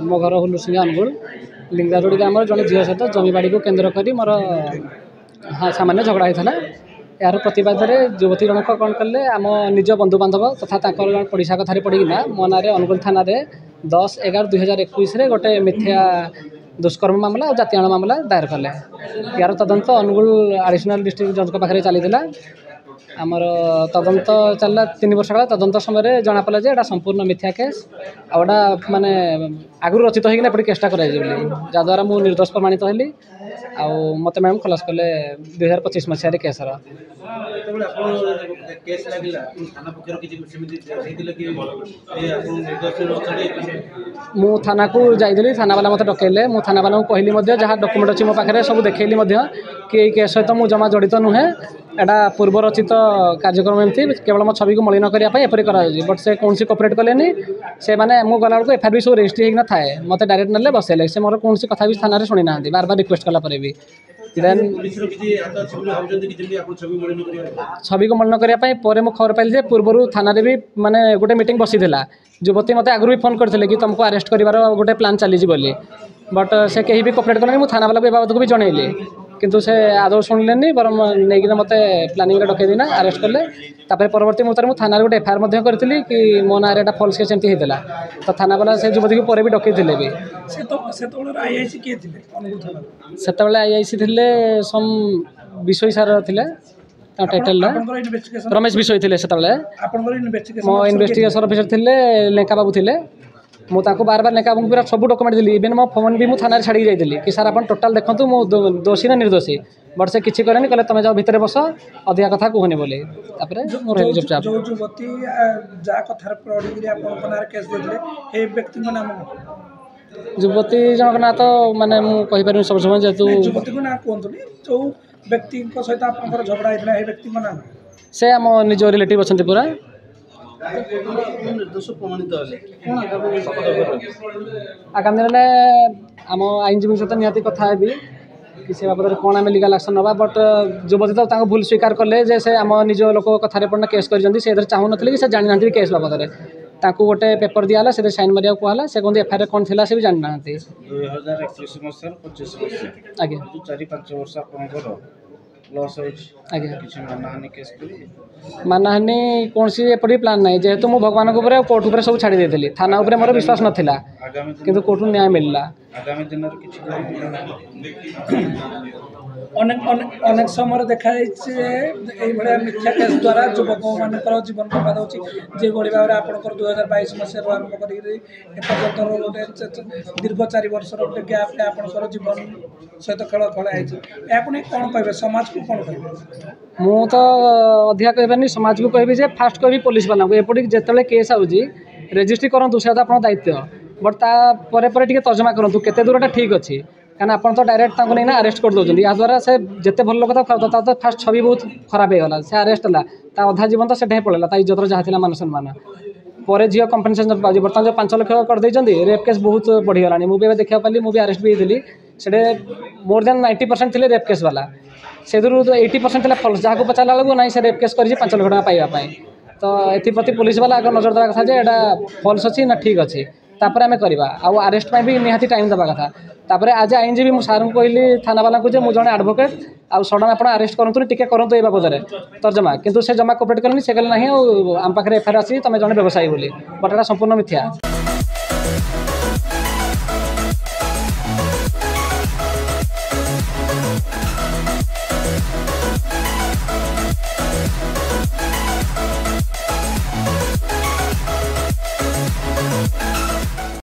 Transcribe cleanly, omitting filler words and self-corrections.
मो घर हुलुसिंगा अनुगुल लिंगारोडी ग्राम जड़े झील सहित जमी बाड़ी को केन्द्र कर मोर हाँ सामान्य झगड़ा होता है। यार प्रतिवाद में युवती जनक कौन कले आम निज बंधु बांधव तथा जन पड़िशा कथार पड़ना मो ना अनुगुल थाना 10/11/2021 गोटे मिथ्या दुष्कर्म मामला और जातियाण मामला दायर कले। यार तदंत अनुगुल एडिशनल डिस्ट्रिक्ट जज पाखे चली आमर तदंत चलला 3 वर्ष काल तदंत समय जना पड़ा जे संपूर्ण मिथ्या केस आउटा माने आगु रचित होगी एपटे केसटा कर जहाद्वारा मुझे निर्दोष प्रमाणित हली आ मत मैडम खलास कले 2025 मसीह केसर मु थाना को जाइली थाना वाला मत डकैले मु थाना वाला कहली जहाँ डॉक्यूमेंट अच्छी मो पाखे सब देखली कि केस सहित मुझे जमा जड़ित नुहे एटा पूर्व रचित कार्यक्रम एमती केवल मो छवि को मलिन करने बट से कौन कपरेट कले से मैंने मुझे गला बेलू एफआईआर भी सब रेजिस्ट्री होना थाए मत डायरेक्ट ना बसैले से मोर कौन कथा भी थाना शुणी ना बार बार रिक्वेस्ट कलापर भी देन छवि को मलिन करने मुझे खबर पाइली पूर्व थाना भी माने गोटे मीटिंग बसी युवती मत आगु भी फोन करते कि तुमको अरेस्ट कर गोटे प्लान चली बोली बट से कहीं भी कपरेट कले थाना वाला को ए बाबद को भी जनइली किंतु से आदौ शुणिले बरम नहीं मत प्लानिंग डकई देना अरेस्ट कले परवर्ती मुहूर्त में थाना गोटे एफआईआर करी कि मो ना फल्स केस एमती होता तो थाना वाला से युवती को भी डकई थे भी से आईआईसी थे सम विषय सार थे टाइटल रमेश विषय थे से मो इन्वेस्टिगेशन अफिसर थे लेंका बाबू थे मुझे बार बार लेखा पूरा सब डॉक्यूमेंट देली इवेन मो फोन भी मुझे थाना छाड़ी जाइली कि सर आप टोटाल देखूँ मो दोषी ना निर्दोषी बट से किसी करेनि कहले तुम जाओ भितर बस अधिका कथा कहनी बोले चुपचाप युवती जनक ना तो माने मुझे सब समय जेहतु से आम निज रिलेटिव अच्छा पूरा आगामी दिन में आम आईनजीवी सहित निहती कथा भी कि से बाबद कौन आम लीगल एक्शन ना बट युवती तो भूल स्वीकार कले से आम निज लोक कथार पड़ना केस कर चाहूँ नी कि जानी ना केस बाबद गोटे पेपर दिया से साइन मारिया कहला से कहते एफआईआर कौन थी से भी जानी ना 2021 आगे 4-5 वर्ष लॉस मानहानि कौन सी एपटी प्लान ना जेहेतु मु भगवान कोर्ट उपर सब छाड़ी देती थाना उपर मोर विश्वास नाला किंतु कोर्ट न्याय मिलला आगामी दिन अनेक समय देखा मिथ्या केस द्वारा युवक मान जीवन बर्बाद होती भाव में आप 2022 मसीह आरंभ कर गोटे दीर्घ 4 वर्ष गोटे गैप्रे आप जीवन सहित खेल खेलाई कौन कहे समाज को कौन कहे मु तो अधिका कहबानी समाज को कहबी जे फास्ट कहबी पुलिस वाला को एपटी जिते केस आउजी रेजिस्ट्री करूँ से आप दायित्व बट तापर तर्जमा करूँ केते दूरटा ठीक अच्छी क्या आप तो डायरेक्ट नहीं ना अरेस्ट कर दौरान याद्वारा से जिते भल लोक था तो फास्ट छवि बहुत खराब होगा से अरेस्ट है अधा जीवन तो से पड़ेगा इज्जत जहाँ थी मान सम्मान पर झील कंपनसेसन पाँच बर्तमान जो 5 लाख कर रेप केस बहुत बढ़ीगला मुझे देखा पाली मुझे अरेस्ट भी होती से मोर देन 90% थे रेप केस वाला से 80% थे फल्स जहाँ को पचारा बेलू ना से रेप केस कर 5 लाख टका पाइबापी तो एप्रति पुलिस वाला आगे नजर देवा कथा एटा फल्स अच्छी ना ठीक अच्छी तापर आम करवा आरेस्ट भी निहाती टाइम देवा कथा तापर आज आईनजीवी मुझे सार को कहली थाना वाला को मुझे जड़े आडभोकेट आउ सडन आप अरेस्ट करूँ टी करूँ ये बाबद तर्जमा किंतु से जमा कोपरेट करेनि से कहले ना आम पाखे एफआईआर आसी तुम जड़े व्यवसायी बोली बट एटा संपूर्ण मिथ्या।